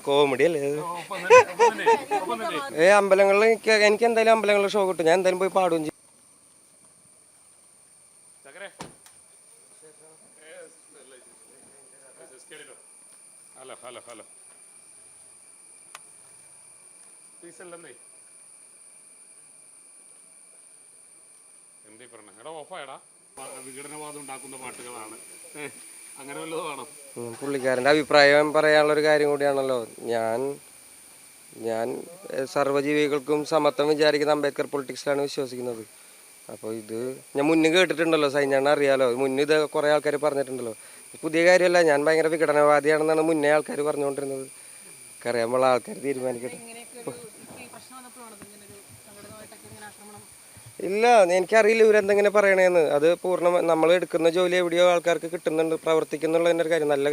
Comedy അല്ലേ അത്? അമ്പലങ്ങളിൽ എനിക്ക് എന്തായാലും അമ്പലങ്ങളിൽ ഷോ കിട്ടും. ഞാൻ എന്തായാലും പോയി പാടുകയും ചെയ്യും. ഹലോ ഹലോ ഹലോ പീസല്ലേ എന്തീ പറഞ്ഞ എടാ ഓഫായടാ. വിഘടനവാദം ഉണ്ടാക്കുന്ന പാട്ടുകളാണ്, അങ്ങനെ വല്ലതുമാണോ? പുള്ളിക്കാരൻ്റെ അഭിപ്രായം പറയാനുള്ളൊരു കാര്യം കൂടിയാണല്ലോ. ഞാൻ സർവ്വജീവികൾക്കും സമത്വം വിചാരിക്കുന്ന അംബേദ്കർ പൊളിറ്റിക്സിലാണ് വിശ്വസിക്കുന്നത്. അപ്പോൾ ഇത് ഞാൻ മുന്നേ കേട്ടിട്ടുണ്ടല്ലോ, സൈന്യാണ് അറിയാലോ, മുന്നേ ഇത് കുറേ ആൾക്കാർ പറഞ്ഞിട്ടുണ്ടല്ലോ. പുതിയ കാര്യമല്ല, ഞാൻ ഭയങ്കര വിഘടനവാദിയാണെന്നാണ് മുന്നേ ആൾക്കാർ പറഞ്ഞുകൊണ്ടിരുന്നത്. അറിയാമുള്ള ആൾക്കാർ തീരുമാനിക്കട്ടെ. ഇല്ല, എനിക്കറിയില്ല ഇവരെന്തെങ്ങനെ പറയണേന്ന്. അത് നമ്മൾ എടുക്കുന്ന ജോലി എവിടെയോ ആൾക്കാർക്ക് കിട്ടുന്നുണ്ട്, പ്രവർത്തിക്കുന്നുള്ളതിൻ്റെ ഒരു കാര്യം. നല്ല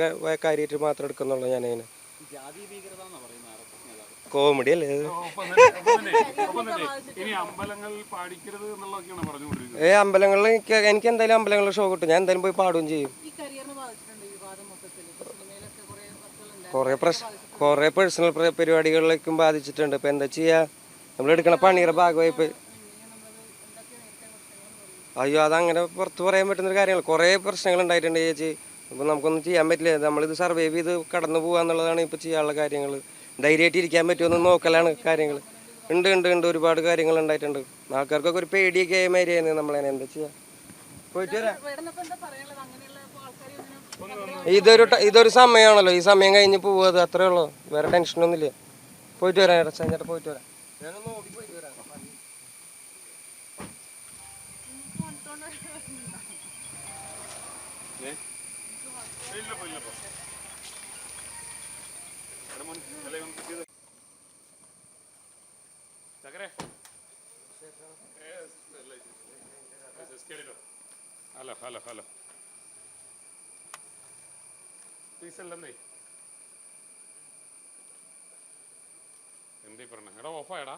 കാര്യമായിട്ട് മാത്രം എടുക്കുന്നുള്ളൂ. ഞാനതിന് കോമഡി അല്ലേ അത്? അമ്പലങ്ങളിൽ എനിക്ക് എന്തായാലും അമ്പലങ്ങളിൽ ഷോ കിട്ടും. ഞാൻ എന്തായാലും പോയി പാടുകയും ചെയ്യും. കുറേ പേഴ്സണൽ പരിപാടികളിലേക്കും ബാധിച്ചിട്ടുണ്ട്. ഇപ്പം എന്താ ചെയ്യുക, നമ്മൾ എടുക്കണ പണിയുടെ ഭാഗമായി പോയി. അയ്യോ, അതങ്ങനെ പുറത്ത് പറയാൻ പറ്റുന്നൊരു കാര്യങ്ങൾ. കുറേ പ്രശ്നങ്ങൾ ഉണ്ടായിട്ടുണ്ട് ചേച്ചി. ഇപ്പം നമുക്കൊന്നും ചെയ്യാൻ പറ്റില്ല. നമ്മളിത് സർവൈവ് ചെയ്ത് കടന്നു പോകുക എന്നുള്ളതാണ് ഇപ്പോൾ ചെയ്യാനുള്ള കാര്യങ്ങൾ. ധൈര്യമായിട്ട് ഇരിക്കാൻ പറ്റുമെന്ന് നോക്കലാണ് കാര്യങ്ങൾ. ഉണ്ട് ഒരുപാട് കാര്യങ്ങൾ ഉണ്ടായിട്ടുണ്ട്. ആൾക്കാർക്കൊക്കെ ഒരു പേടിയൊക്കെ ആയ മാതിരിയായിരുന്നു നമ്മളതിനെ. എന്താ ചെയ്യുക, പോയിട്ട് വരാം. ഇതൊരു സമയമാണല്ലോ, ഈ സമയം കഴിഞ്ഞ് പോവുക, അത്രേ ഉള്ളൂ. വേറെ ടെൻഷനൊന്നുമില്ല. പോയിട്ട് വരാം ചേട്ടാ, പോയിട്ട് വരാം. ഞാനൊന്ന് നോക്കി പോയിട്ട് വരാം. ഹലോ ഹലോ ഹലോ പീസല്ലേ എന്തീ പറഞ്ഞ എടാ ഓഫായടാ.